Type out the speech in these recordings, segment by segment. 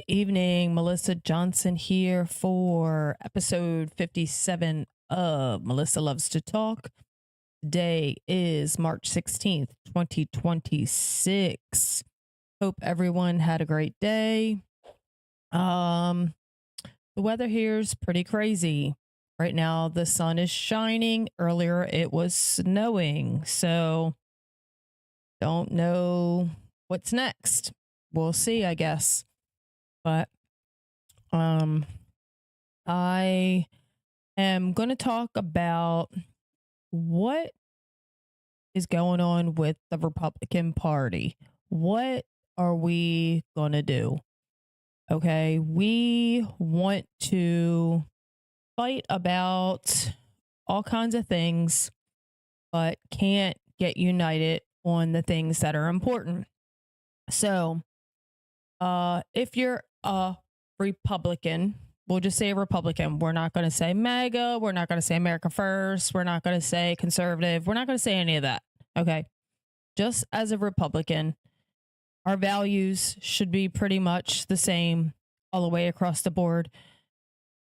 evening. Melissa Johnson here for episode 57 of Melissa Loves to Talk. Today is March 16th, 2026. Hope everyone had a great day. The weather here is pretty crazy. Right now, the sun is shining. Earlier, it was snowing. So, don't know what's next. We'll see, I guess. But I am going to talk about what is going on with the Republican Party. What are we going to do? Okay, we want to fight about all kinds of things, but can't get united on the things that are important. So, if you're a Republican, we'll just say a Republican. We're not going to say MAGA. We're not going to say America First. We're not going to say conservative. We're not going to say any of that. Okay. Just as a Republican, our values should be pretty much the same all the way across the board.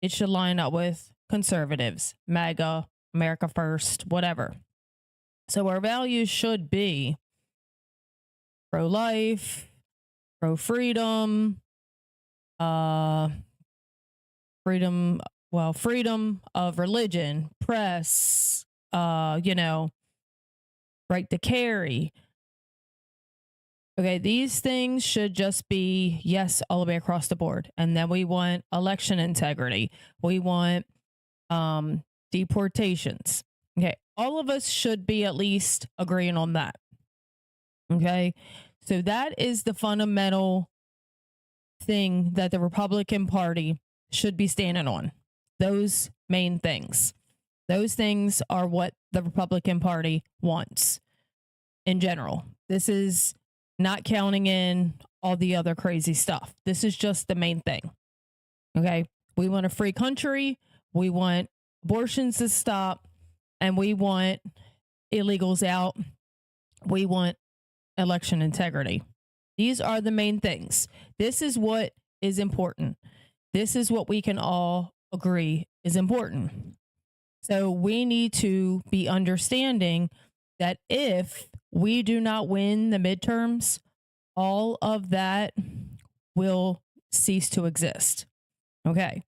It should line up with conservatives, MAGA, America First, whatever. So our values should be pro-life, pro-freedom, freedom of religion, press, right to carry. Okay, these things should just be yes all the way across the board. And then we want election integrity. We want deportations. Okay, all of us should be at least agreeing on that. Okay, so that is the fundamental thing that the Republican Party should be standing on. Those main things. Those things are what the Republican Party wants in general. This is not counting in all the other crazy stuff. This is just the main thing. Okay. We want a free country. We want abortions to stop. And we want illegals out. We want election integrity. These are the main things. This is what is important. This is what we can all agree is important. So we need to be understanding that if we do not win the midterms, all of that will cease to exist. Okay.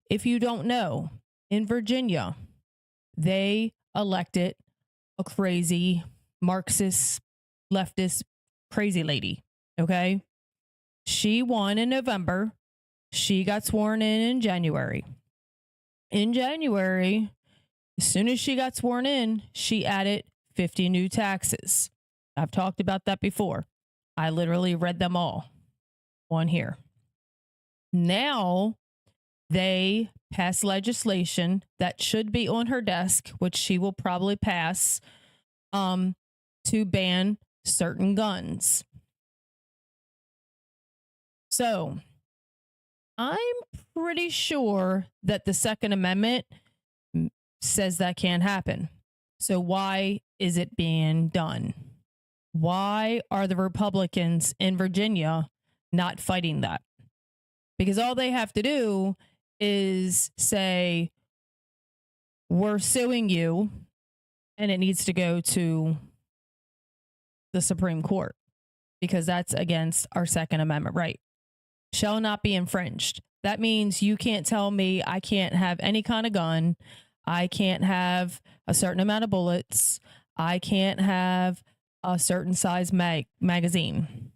If you don't know, in Virginia, they elected a crazy Marxist, leftist, crazy lady. Okay. She won in November. She got sworn in January. In January, as soon as she got sworn in, she added 50 new taxes. I've talked about that before. I literally read them all on here. Now they passed legislation that should be on her desk, which she will probably pass, to ban certain guns. So I'm pretty sure that the Second Amendment says that can't happen. So why is it being done? Why are the Republicans in Virginia not fighting that? Because all they have to do is say, we're suing you, and it needs to go to the Supreme Court because that's against our Second Amendment right. Shall not be infringed. That means you can't tell me I can't have any kind of gun. I can't have a certain amount of bullets. I can't have a certain size magazine.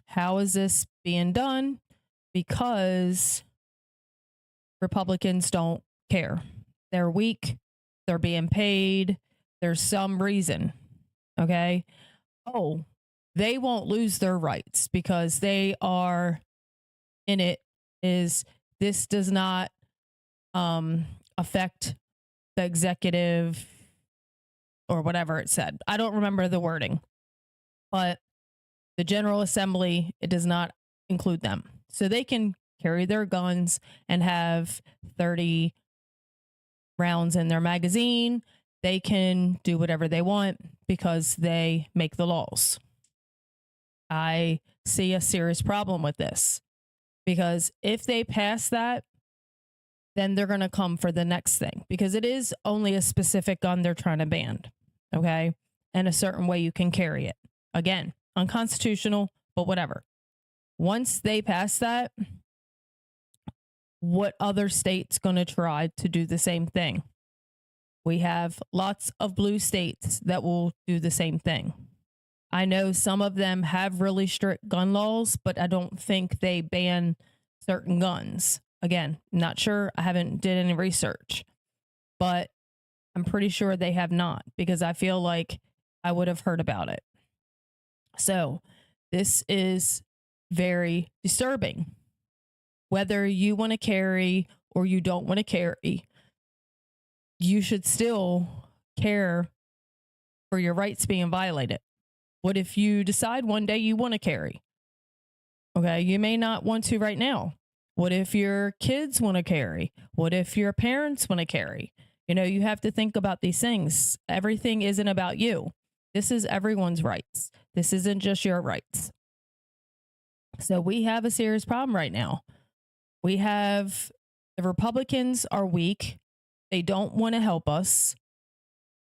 How is this being done? Because Republicans don't care. They're weak. They're being paid. There's some reason. Okay. Oh, they won't lose their rights because they are in it. Is this does not affect the executive or whatever it said. I don't remember the wording, but the General Assembly, it does not include them. So they can carry their guns and have 30 rounds in their magazine. They can do whatever they want because they make the laws. I see a serious problem with this, because if they pass that, then they're going to come for the next thing, because it is only a specific gun they're trying to ban. Okay. And a certain way you can carry it. Again, unconstitutional, but whatever. Once they pass that, what other state's going to try to do the same thing? We have lots of blue states that will do the same thing. I know some of them have really strict gun laws, but I don't think they ban certain guns. Again, not sure. I haven't did any research, but I'm pretty sure they have not, because I feel like I would have heard about it. So this is very disturbing. Whether you want to carry or you don't want to carry, you should still care for your rights being violated. What if you decide one day you want to carry? Okay, you may not want to right now. What if your kids want to carry? What if your parents want to carry? You know, you have to think about these things. Everything isn't about you. This is everyone's rights. This isn't just your rights. So we have a serious problem right now. We have the Republicans are weak. They don't want to help us.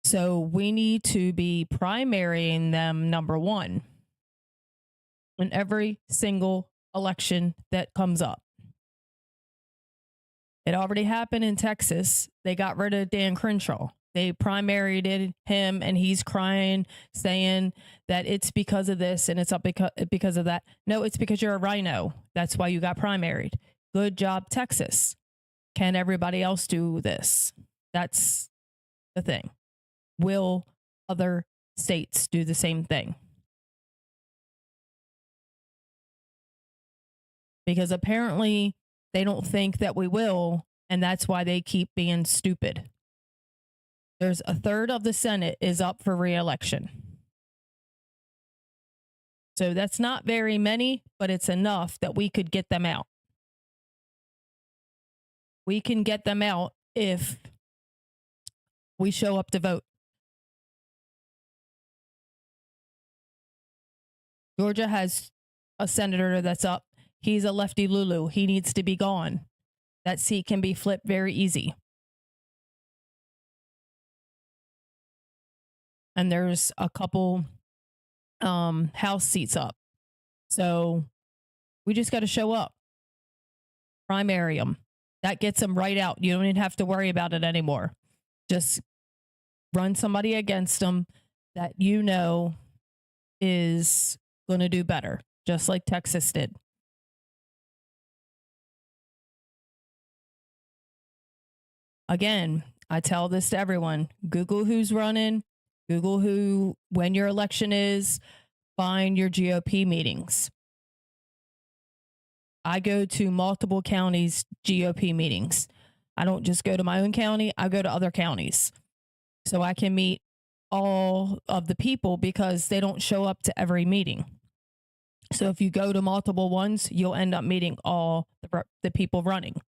So we need to be primarying them, number one, in every single election that comes up. It already happened in Texas. They got rid of Dan Crenshaw. They primaried him, and he's crying, saying that it's because of this and it's up because of that. No, it's because you're a rhino. That's why you got primaried. Good job, Texas. Can everybody else do this? That's the thing. Will other states do the same thing? Because apparently they don't think that we will, and that's why they keep being stupid. There's a third of the Senate is up for re-election. So that's not very many, but it's enough that we could get them out. We can get them out if we show up to vote. Georgia has a senator that's up. He's a lefty Lulu. He needs to be gone. That seat can be flipped very easy. And there's a couple House seats up. So we just got to show up. Primary them. That gets them right out. You don't even have to worry about it anymore. Just run somebody against them that you know is going to do better, just like Texas did. Again, I tell this to everyone. Google who's running. Google who, when your election is. Find your GOP meetings. I go to multiple counties' GOP meetings. I don't just go to my own county. I go to other counties. So I can meet all of the people, because they don't show up to every meeting. So if you go to multiple ones, you'll end up meeting all the people running.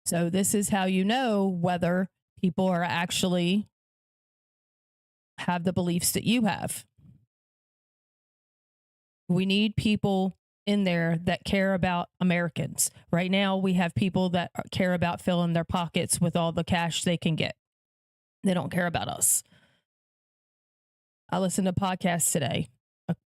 So this is how you know whether people are actually have the beliefs that you have. We need people in there that care about Americans. Right now, we have people that care about filling their pockets with all the cash they can get. They don't care about us. I listened to podcasts today,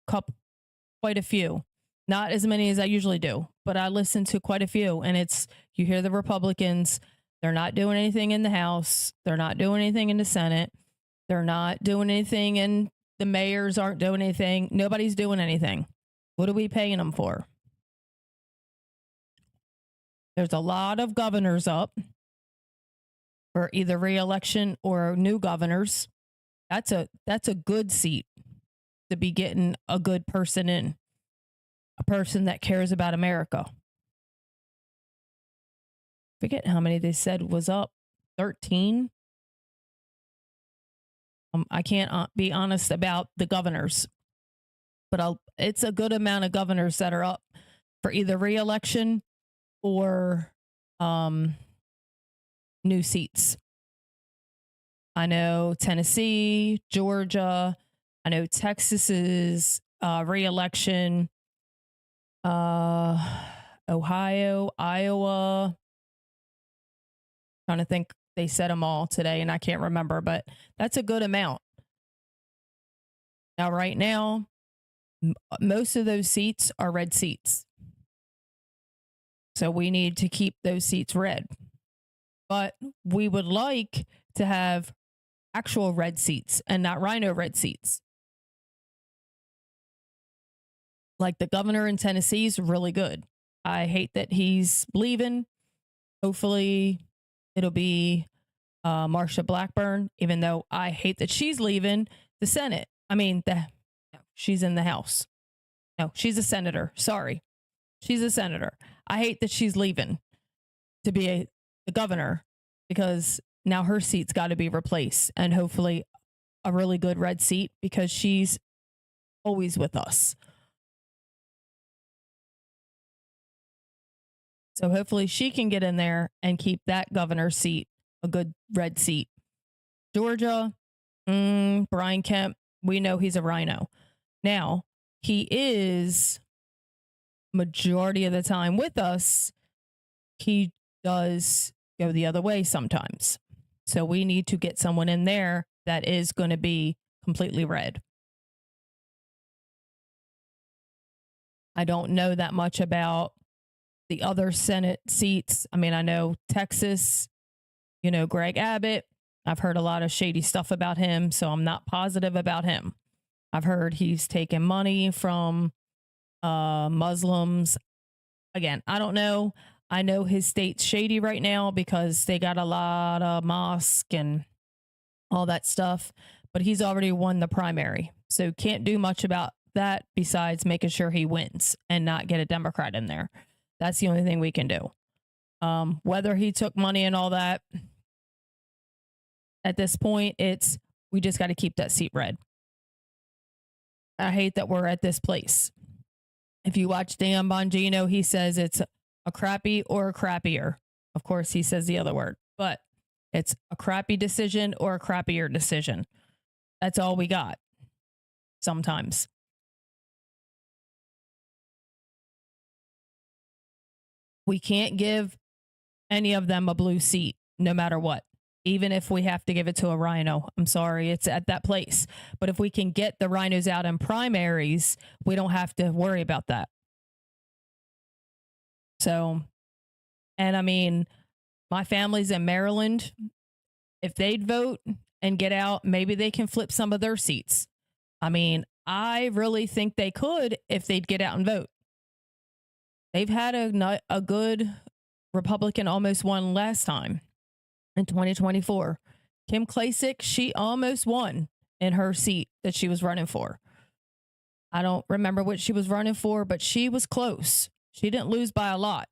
quite a few, not as many as I usually do, but I listened to quite a few. And it's, you hear the Republicans, they're not doing anything in the House. They're not doing anything in the Senate. They're not doing anything, and the mayors aren't doing anything. Nobody's doing anything. What are we paying them for? There's a lot of governors up for either re-election or new governors. That's a good seat to be getting a good person in, a person that cares about America. Forget how many they said was up. 13. I can't be honest about the governors, but it's a good amount of governors that are up for either re-election or new seats. I know Tennessee, Georgia. I know Texas's re-election. Ohio, Iowa. Trying to think, they said them all today, and I can't remember, but that's a good amount. Now, right now, most of those seats are red seats. So we need to keep those seats red. But we would like to have actual red seats and not rhino red seats. Like the governor in Tennessee is really good. I hate that he's leaving. Hopefully it'll be Marsha Blackburn, even though I hate that she's leaving the Senate. I mean, she's in the House. No, she's a senator. Sorry. She's a senator. I hate that she's leaving to be the governor, because now her seat's got to be replaced, and hopefully a really good red seat, because she's always with us. So hopefully she can get in there and keep that governor's seat a good red seat. Georgia, Brian Kemp, we know he's a rhino. Now, he is majority of the time with us. He does go the other way sometimes. So we need to get someone in there that is going to be completely red. I don't know that much about the other Senate seats. I mean, I know Texas, Greg Abbott. I've heard a lot of shady stuff about him, so I'm not positive about him. I've heard he's taken money from Muslims. Again, I don't know. I know his state's shady right now because they got a lot of mosque and all that stuff, but he's already won the primary. So can't do much about that besides making sure he wins and not get a Democrat in there. That's the only thing we can do. Whether he took money and all that, at this point, we just got to keep that seat red. I hate that we're at this place. If you watch Dan Bongino, he says it's a crappy or a crappier. Of course, he says the other word, but it's a crappy decision or a crappier decision. That's all we got sometimes. We can't give any of them a blue seat, no matter what. Even if we have to give it to a rhino. I'm sorry, it's at that place. But if we can get the rhinos out in primaries, we don't have to worry about that. So, and I mean, my family's in Maryland. If they'd vote and get out, maybe they can flip some of their seats. I mean, I really think they could if they'd get out and vote. They've had a good Republican almost won last time in 2024. Kim Klacik, she almost won in her seat that she was running for. I don't remember what she was running for, but she was close. She didn't lose by a lot,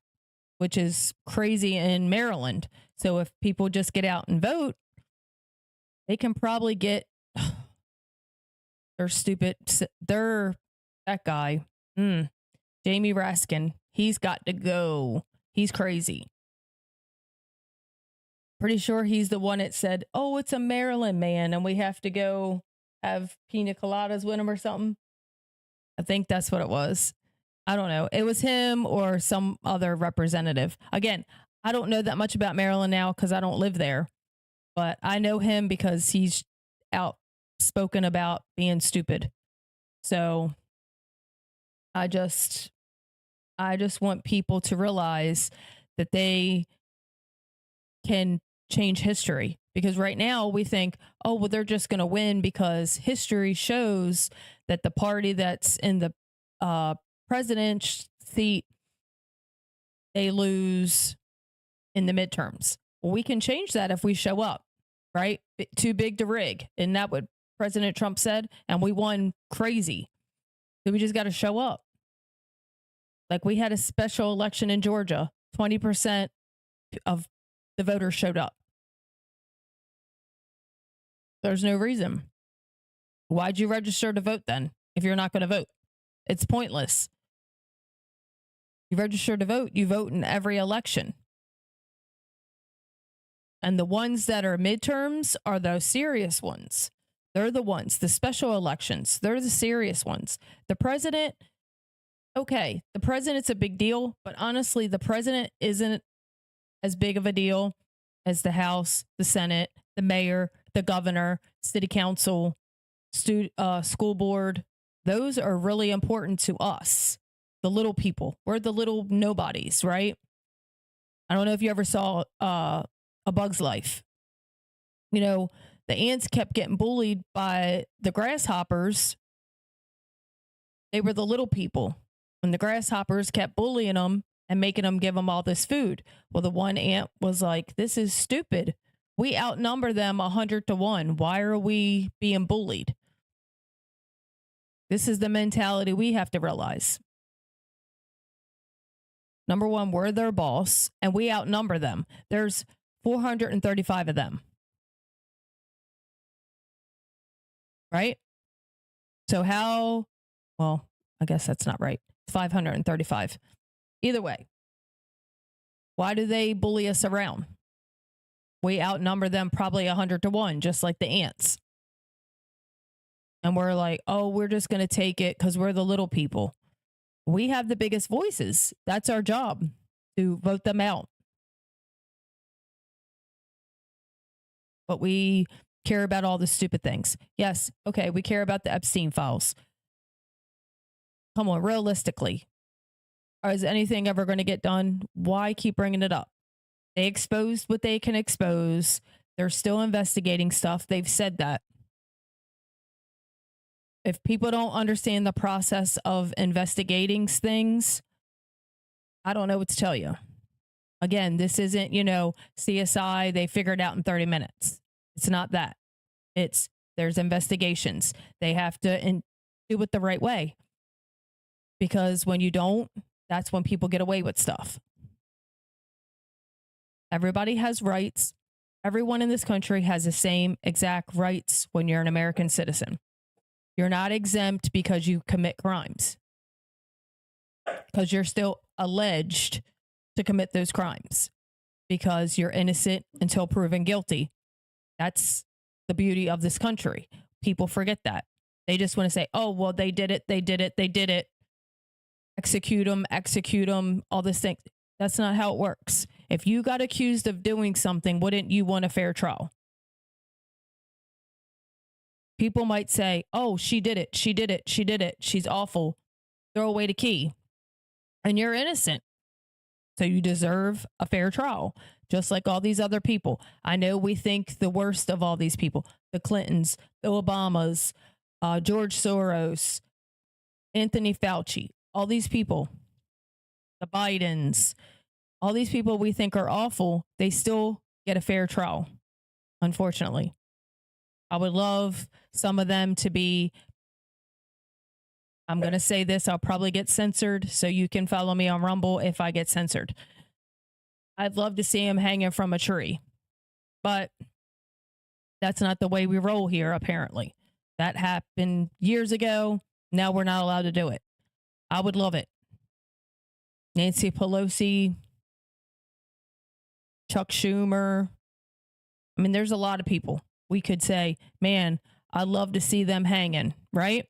which is crazy in Maryland. So if people just get out and vote, they can probably get that guy, Jamie Raskin. He's got to go. He's crazy. Pretty sure he's the one that said, oh, it's a Maryland man and we have to go have pina coladas with him or something. I think that's what it was. I don't know. It was him or some other representative. Again, I don't know that much about Maryland now because I don't live there. But I know him because he's outspoken about being stupid. So I just want people to realize that they can change history, because right now we think, oh, well, they're just going to win because history shows that the party that's in the president's seat, they lose in the midterms. Well, we can change that if we show up, right? Too big to rig. Isn't that what President Trump said? And we won crazy. So we just got to show up. Like we had a special election in Georgia, 20% of the voters showed up. There's no reason. Why'd you register to vote then if you're not going to vote? It's pointless. You register to vote, you vote in every election. And the ones that are midterms are those serious ones. They're the ones, the special elections. They're the serious ones. The president, okay, the president's a big deal, but honestly, the president isn't as big of a deal as the House, the Senate, the mayor, the governor, city council, school board. Those are really important to us, the little people. We're the little nobodies, right? I don't know if you ever saw A Bug's Life. You know, the ants kept getting bullied by the grasshoppers. They were the little people. And the grasshoppers kept bullying them and making them give them all this food. Well, the one ant was like, this is stupid. We outnumber them 100-1. Why are we being bullied? This is the mentality we have to realize. Number one, we're their boss and we outnumber them. There's 435 of them. Right? So how, well, I guess that's not right. It's 535. Either way, why do they bully us around? We outnumber them probably 100-1, just like the ants. And we're like, oh, we're just going to take it because we're the little people. We have the biggest voices. That's our job, to vote them out. But we care about all the stupid things. Yes, okay, we care about the Epstein files. Come on, realistically, is anything ever going to get done? Why keep bringing it up? They exposed what they can expose. They're still investigating stuff. They've said that. If people don't understand the process of investigating things, I don't know what to tell you. Again, this isn't, CSI, they figured it out in 30 minutes. It's not that. There's investigations. They have to do it the right way. Because when you don't, that's when people get away with stuff. Everybody has rights. Everyone in this country has the same exact rights when you're an American citizen. You're not exempt because you commit crimes. Because you're still alleged to commit those crimes. Because you're innocent until proven guilty. That's the beauty of this country. People forget that. They just want to say, oh, well, they did it. Execute them, all this thing. That's not how it works. If you got accused of doing something, wouldn't you want a fair trial? People might say, oh, she did it. She's awful. Throw away the key. And you're innocent. So you deserve a fair trial, just like all these other people. I know we think the worst of all these people, the Clintons, the Obamas, George Soros, Anthony Fauci, all these people, the Bidens, all these people we think are awful, they still get a fair trial, unfortunately. I would love some of them to be, I'm going to say this, I'll probably get censored, so you can follow me on Rumble if I get censored. I'd love to see him hanging from a tree, but that's not the way we roll here, apparently. That happened years ago. Now we're not allowed to do it. I would love it. Nancy Pelosi, Chuck Schumer. I mean, there's a lot of people we could say, man, I'd love to see them hanging, right?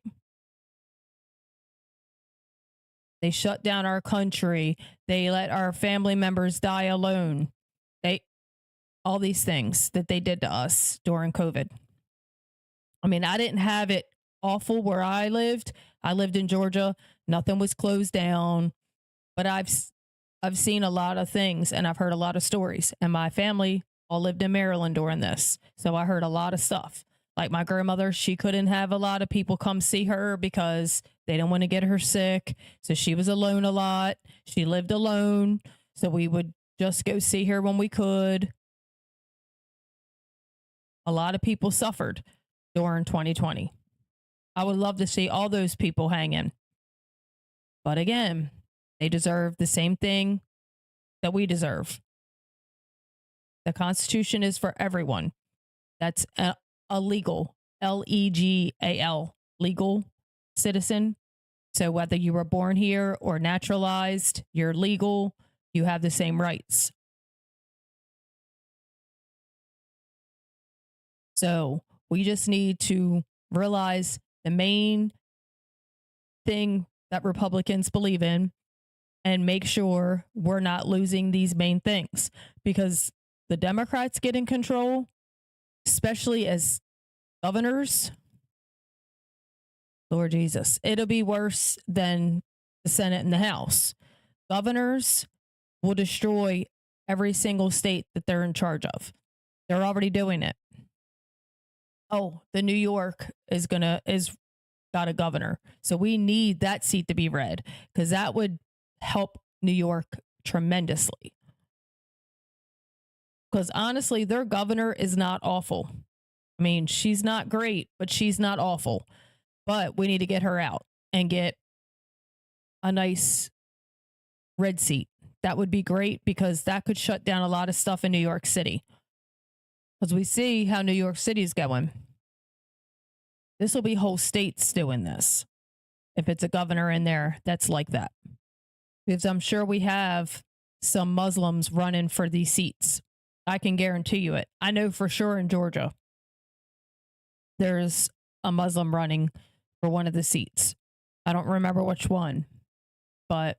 They shut down our country. They let our family members die alone. All these things that they did to us during COVID. I mean, I didn't have it awful where I lived. I lived in Georgia. Nothing was closed down. But I've seen a lot of things and I've heard a lot of stories. And my family all lived in Maryland during this. So I heard a lot of stuff. Like my grandmother, she couldn't have a lot of people come see her because they didn't want to get her sick. So she was alone a lot. She lived alone. So we would just go see her when we could. A lot of people suffered during 2020. I would love to see all those people hanging. But again, they deserve the same thing that we deserve. The Constitution is for everyone. That's a legal, L-E-G-A-L, legal citizen. So whether you were born here or naturalized, you're legal, you have the same rights. So we just need to realize the main thing that Republicans believe in and make sure we're not losing these main things, because the Democrats get in control, especially as governors. Lord Jesus, it'll be worse than the Senate and the House. Governors will destroy every single state that they're in charge of. They're already doing it. Oh, the New York is got a governor. So we need that seat to be red, because that would help New York tremendously. Because honestly, their governor is not awful. I mean, she's not great, but she's not awful. But we need to get her out and get a nice red seat. That would be great, because that could shut down a lot of stuff in New York City. Because we see how New York City is going. This will be whole states doing this if it's a governor in there that's like that. Because I'm sure we have some Muslims running for these seats. I can guarantee you it. I know for sure in Georgia, there's a Muslim running for one of the seats. I don't remember which one, but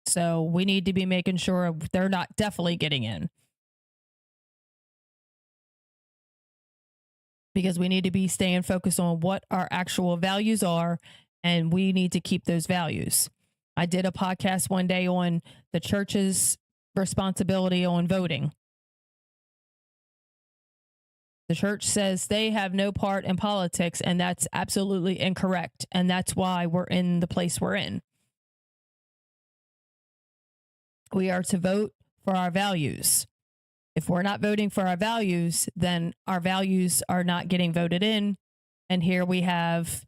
so we need to be making sure they're not definitely getting in, because we need to be staying focused on what our actual values are, and we need to keep those values. I did a podcast one day on the church's responsibility on voting. The church says they have no part in politics, and that's absolutely incorrect. And that's why we're in the place we're in. We are to vote for our values. If we're not voting for our values, then our values are not getting voted in. And here we have,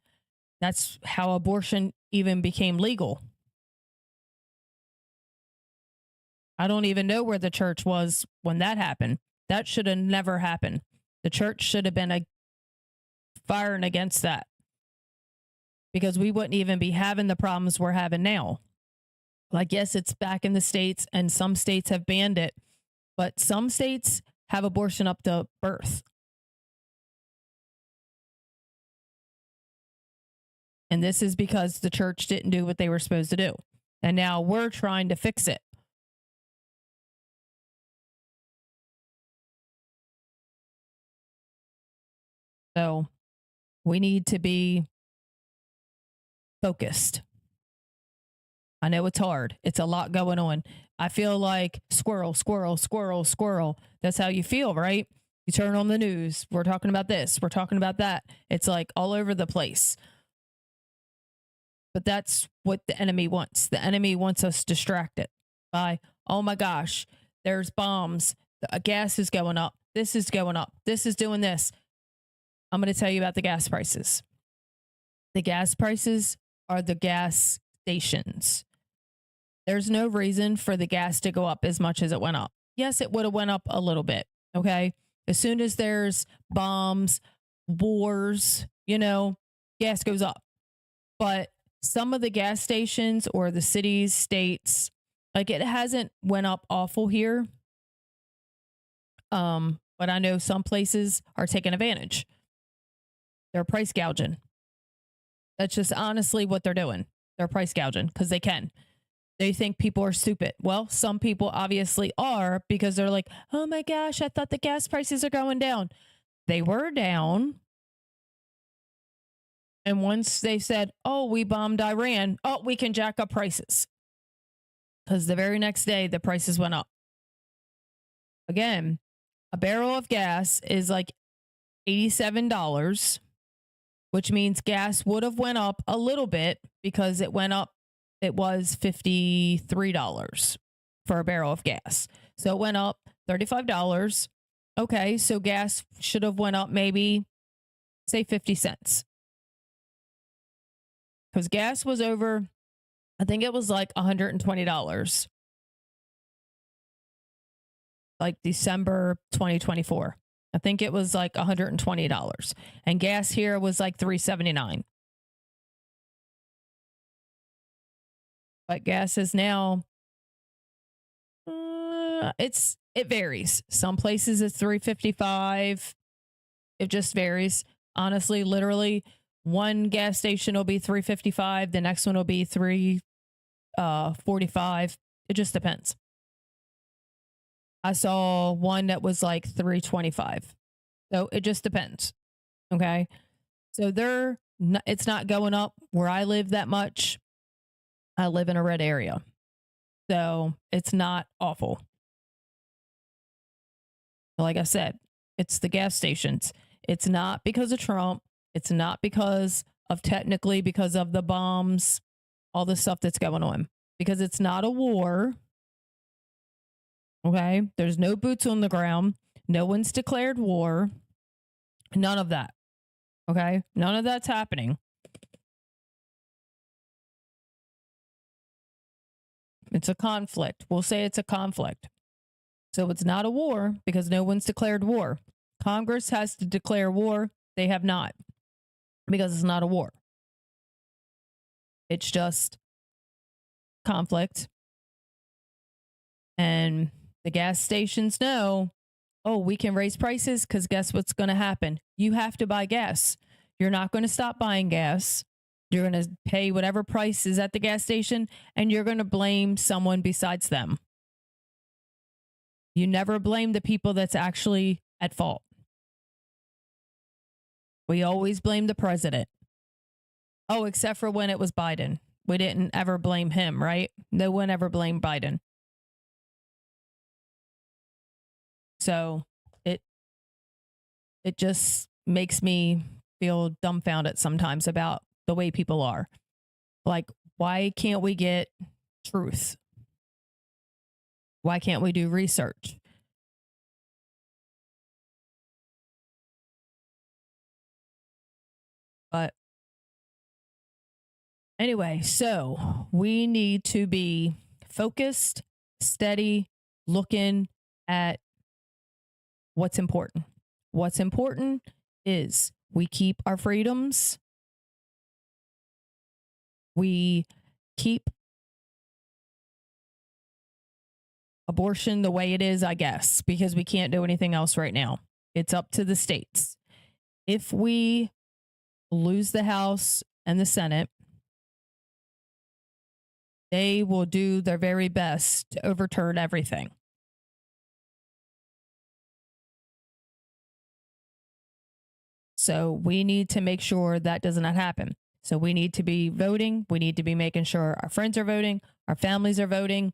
that's how abortion even became legal. I don't even know where the church was when that happened. That should have never happened. The church should have been firing against that, because we wouldn't even be having the problems we're having now. Like, yes, it's back in the States, and some states have banned it, but some states have abortion up to birth. And this is because the church didn't do what they were supposed to do. And now we're trying to fix it. So we need to be focused. I know it's hard. It's a lot going on. I feel like squirrel, squirrel, squirrel, squirrel. That's how you feel, right? You turn on the news. We're talking about this. We're talking about that. It's like all over the place. But that's what the enemy wants. The enemy wants us distracted by, oh my gosh, there's bombs. Gas is going up. This is going up. This is doing this. I'm going to tell you about the gas prices. The gas prices are the gas stations. There's no reason for the gas to go up as much as it went up. Yes, it would have went up a little bit. Okay. As soon as there's bombs, wars, gas goes up. But some of the gas stations or the cities, states, like, it hasn't went up awful here. But I know some places are taking advantage. They're price gouging. That's just honestly what they're doing. They're price gouging because they can. They think people are stupid. Well, some people obviously are, because they're like, oh my gosh, I thought the gas prices are going down. They were down. And once they said, oh, we bombed Iran, oh, we can jack up prices. Because the very next day, the prices went up. Again, a barrel of gas is like $87, which means gas would have went up a little bit, because it went up. It was $53 for a barrel of gas. So it went up $35. Okay, so gas should have went up maybe, say, 50 cents. Because gas was over, I think it was like $120. Like December 2024. I think it was like $120. And gas here was like $3.79. But gas is now, it varies. Some places it's $3.55. It just varies. Honestly, literally, one gas station will be 355, the next one will be 345. It just depends. I saw one that was like 325. So it just depends. Okay. So it's not going up where I live that much. I live in a red area. So it's not awful. Like I said, it's the gas stations. It's not because of Trump. It's not because of the bombs, all the stuff that's going on, because it's not a war. Okay. There's no boots on the ground. No one's declared war. None of that. Okay. None of that's happening. It's a conflict. We'll say it's a conflict. So it's not a war because no one's declared war. Congress has to declare war. They have not, because it's not a war. It's just conflict. And the gas stations know, oh, we can raise prices because guess what's going to happen? You have to buy gas. You're not going to stop buying gas. You're going to pay whatever price is at the gas station, and you're going to blame someone besides them. You never blame the people that's actually at fault. We always blame the president. Oh, except for when it was Biden. We didn't ever blame him, right? No one ever blamed Biden. So it just makes me feel dumbfounded sometimes about the way people are. Like, why can't we get truth? Why can't we do research? But anyway, so we need to be focused, steady, looking at what's important. What's important is we keep our freedoms. We keep abortion the way it is, I guess, because we can't do anything else right now. It's up to the states. If we lose the House and the Senate, they will do their very best to overturn everything. So we need to make sure that does not happen. So we need to be voting. We need to be making sure our friends are voting, our families are voting,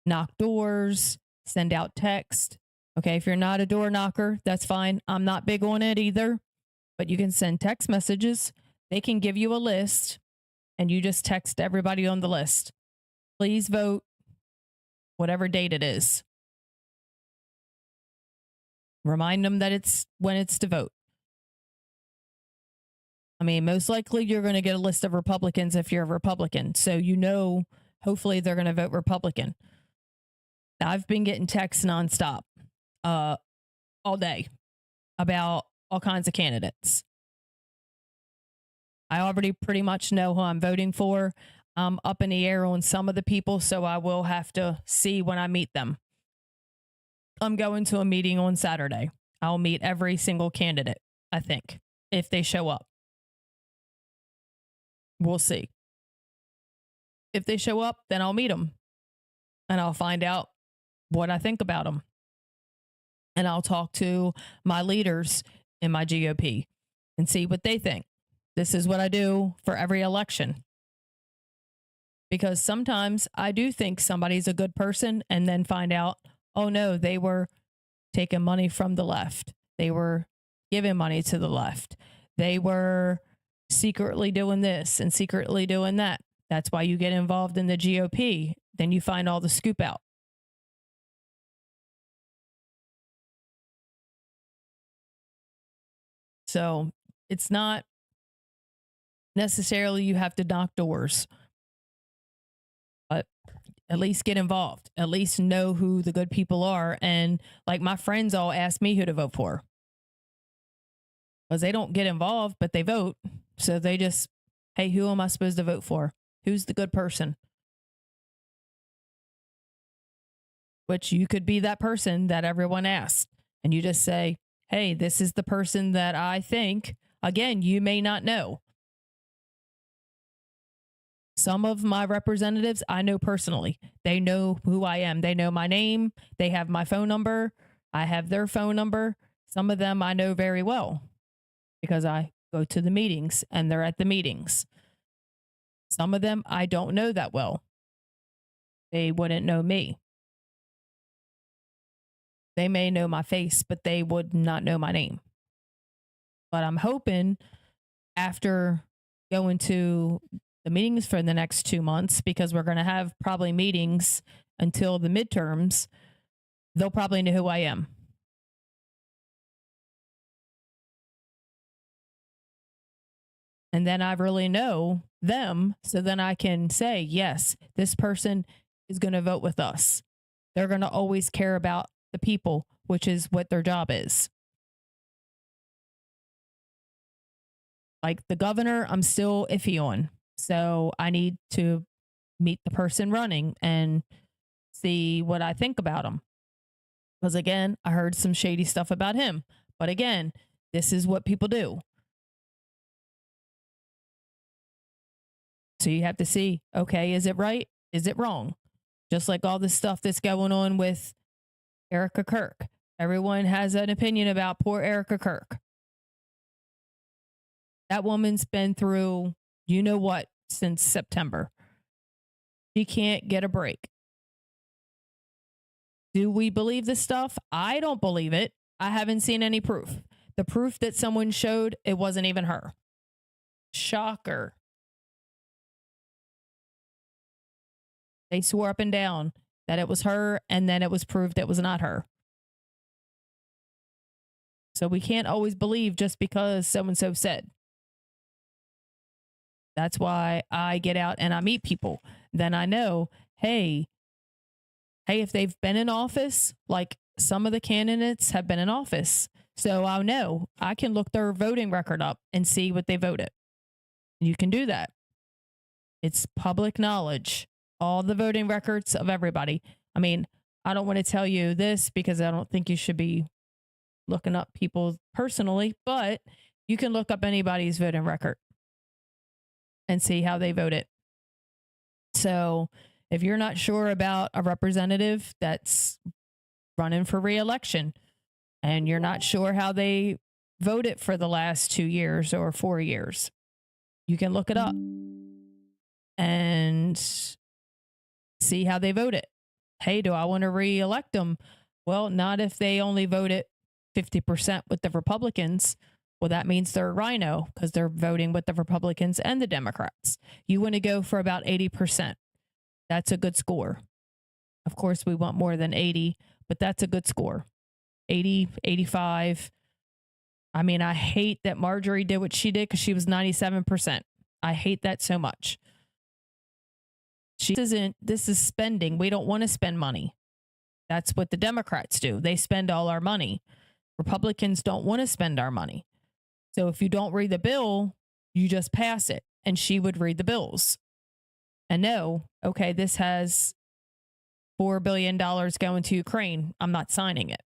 knock doors, send out text. Okay, if you're not a door knocker, that's fine. I'm not big on it either, but you can send text messages. They can give you a list and you just text everybody on the list. Please vote whatever date it is. Remind them that it's when it's to vote. I mean, most likely you're going to get a list of Republicans if you're a Republican. So, hopefully they're going to vote Republican. I've been getting texts nonstop all day about all kinds of candidates. I already pretty much know who I'm voting for. I'm up in the air on some of the people, so I will have to see when I meet them. I'm going to a meeting on Saturday. I'll meet every single candidate, I think, if they show up. We'll see. If they show up, then I'll meet them. And I'll find out what I think about them. And I'll talk to my leaders in my GOP and see what they think. This is what I do for every election. Because sometimes I do think somebody's a good person and then find out, oh no, they were taking money from the left. They were giving money to the left. They were secretly doing this and secretly doing that. That's why you get involved in the GOP. Then you find all the scoop out. So it's not necessarily you have to knock doors, but at least get involved. At least know who the good people are. And like my friends all ask me who to vote for. Because they don't get involved, but they vote. So they just, hey, who am I supposed to vote for? Who's the good person? Which you could be that person that everyone asked. And you just say, hey, this is the person that I think. Again, you may not know. Some of my representatives I know personally. They know who I am. They know my name. They have my phone number. I have their phone number. Some of them I know very well because I go to the meetings and they're at the meetings. Some of them I don't know that well. They wouldn't know me. They may know my face, but they would not know my name. But I'm hoping after going to the meetings for the next 2 months, because we're going to have probably meetings until the midterms, they'll probably know who I am. And then I really know them. So then I can say, yes, this person is going to vote with us. They're going to always care about the people, which is what their job is. Like the governor, I'm still iffy on. So I need to meet the person running and see what I think about him. Because again, I heard some shady stuff about him. But again, this is what people do. So you have to see, okay, is it right? Is it wrong? Just like all this stuff that's going on with Erica Kirk. Everyone has an opinion about poor Erica Kirk. That woman's been through, you know what, since September. She can't get a break. Do we believe this stuff? I don't believe it. I haven't seen any proof. The proof that someone showed, it wasn't even her. Shocker. They swore up and down that it was her, and then it was proved it was not her. So we can't always believe just because so-and-so said. That's why I get out and I meet people. Then I know, hey, if they've been in office, like some of the candidates have been in office. So I'll know. I can look their voting record up and see what they voted. You can do that. It's public knowledge. All the voting records of everybody. I mean, I don't want to tell you this because I don't think you should be looking up people personally, but you can look up anybody's voting record and see how they voted. So if you're not sure about a representative that's running for re-election and you're not sure how they voted for the last 2 years or 4 years, you can look it up and see how they voted. Hey, do I want to re-elect them? Well, not if they only voted 50% with the Republicans. Well, that means they're a rhino because they're voting with the Republicans and the Democrats. You want to go for about 80%. That's a good score. Of course, we want more than 80, but that's a good score. 80, 85. I mean, I hate that Marjorie did what she did because she was 97%. I hate that so much. This is spending. We don't want to spend money. That's what the Democrats do. They spend all our money. Republicans don't want to spend our money. So if you don't read the bill, you just pass it. And she would read the bills and know, okay, this has $4 billion going to Ukraine. I'm not signing it.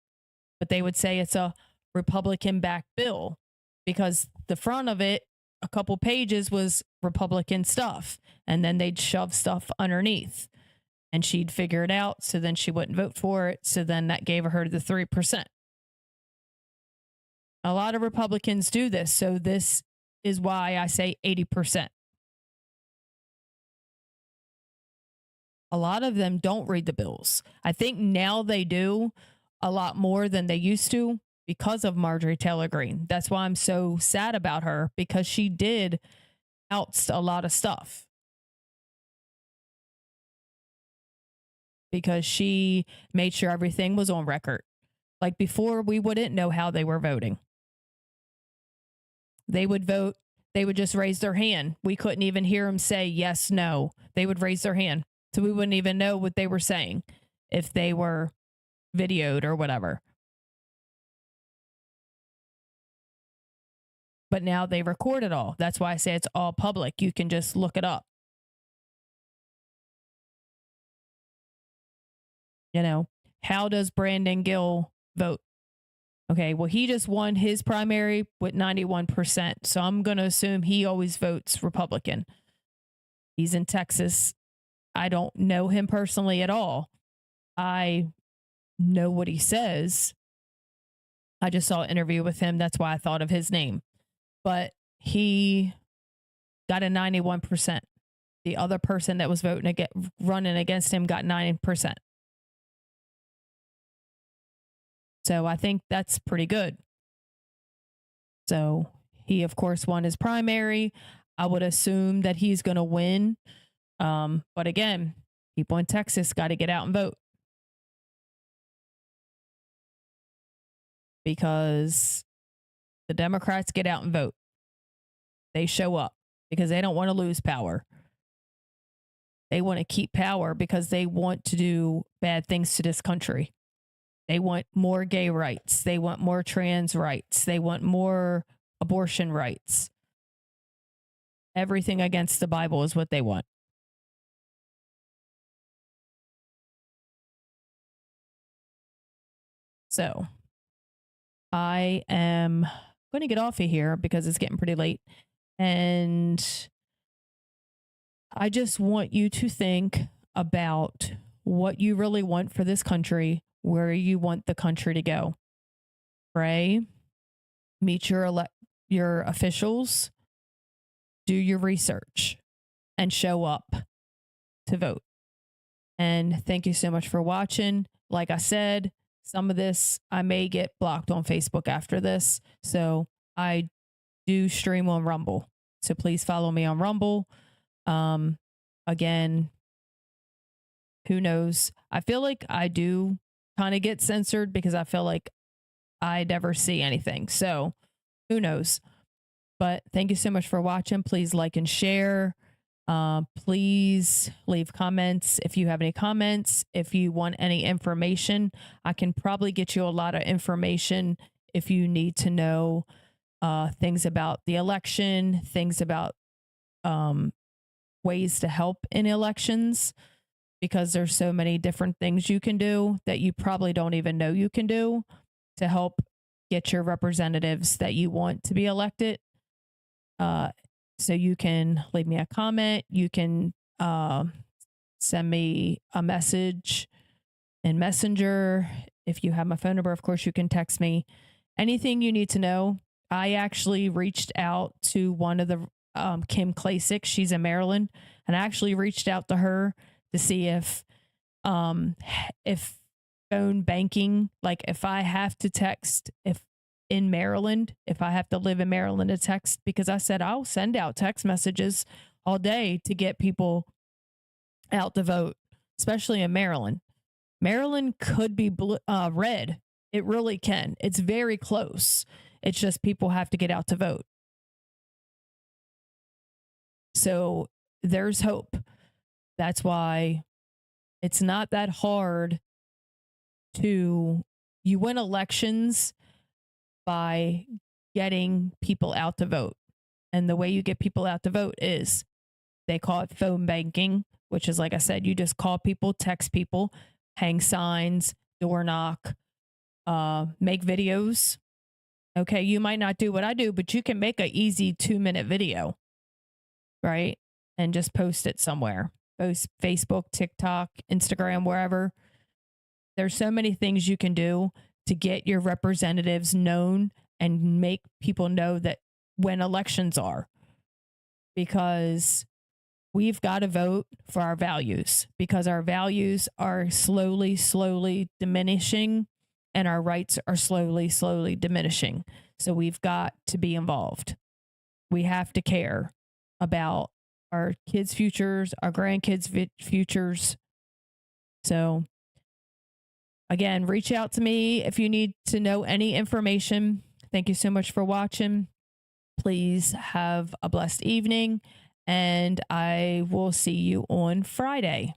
But they would say it's a Republican-backed bill because the front of it, a couple pages was Republican stuff. And then they'd shove stuff underneath. And she'd figure it out. So then she wouldn't vote for it. So then that gave her the 3%. A lot of Republicans do this. So this is why I say 80%. A lot of them don't read the bills. I think now they do a lot more than they used to because of Marjorie Taylor Greene. That's why I'm so sad about her, because she did oust a lot of stuff. Because she made sure everything was on record. Like before, we wouldn't know how they were voting. They would vote. They would just raise their hand. We couldn't even hear them say yes, no. They would raise their hand. So we wouldn't even know what they were saying if they were videoed or whatever. But now they record it all. That's why I say it's all public. You can just look it up. You know, how does Brandon Gill vote? Okay, well, he just won his primary with 91%. So I'm going to assume he always votes Republican. He's in Texas. I don't know him personally at all. I know what he says. I just saw an interview with him. That's why I thought of his name. But he got a 91%. The other person that was running against him got 9%. So I think that's pretty good. So he, of course, won his primary. I would assume that he's going to win. But again, people in Texas got to get out and vote. Because the Democrats get out and vote. They show up because they don't want to lose power. They want to keep power because they want to do bad things to this country. They want more gay rights. They want more trans rights. They want more abortion rights. Everything against the Bible is what they want. So I am going to get off of here because it's getting pretty late. And I just want you to think about what you really want for this country, where you want the country to go. Pray, meet your officials, do your research, and show up to vote. And thank you so much for watching. Like I said, some of this I may get blocked on Facebook after this. So I do stream on Rumble. So please follow me on Rumble. Again, who knows? I feel like I do kind of get censored because I feel like I never see anything. So who knows? But thank you so much for watching. Please like and share. Please leave comments if you have any comments. If you want any information, I can probably get you a lot of information if you need to know things about the election, things about ways to help in elections, because there's so many different things you can do that you probably don't even know you can do to help get your representatives that you want to be elected. So you can leave me a comment. You can send me a message in Messenger. If you have my phone number, of course, you can text me. Anything you need to know. I actually reached out to one of the Kim Klacik. She's in Maryland, and I actually reached out to her to see if phone banking, like if I have to text, if in Maryland, if I have to live in Maryland to text, because I said I'll send out text messages all day to get people out to vote, especially in Maryland. Maryland could be red. It really can. It's very close. It's just people have to get out to vote. So there's hope. That's why it's not that hard you win elections by getting people out to vote. And the way you get people out to vote is they call it phone banking, which is, like I said, you just call people, text people, hang signs, door knock, make videos. Okay, you might not do what I do, but you can make an easy 2-minute video, right? And just post it somewhere. Post Facebook, TikTok, Instagram, wherever. There's so many things you can do to get your representatives known and make people know that when elections are, because we've got to vote for our values, because our values are slowly diminishing and our rights are slowly diminishing. So we've got to be involved. We have to care about our kids' futures, our grandkids' futures. So again, reach out to me if you need to know any information. Thank you so much for watching. Please have a blessed evening, and I will see you on Friday.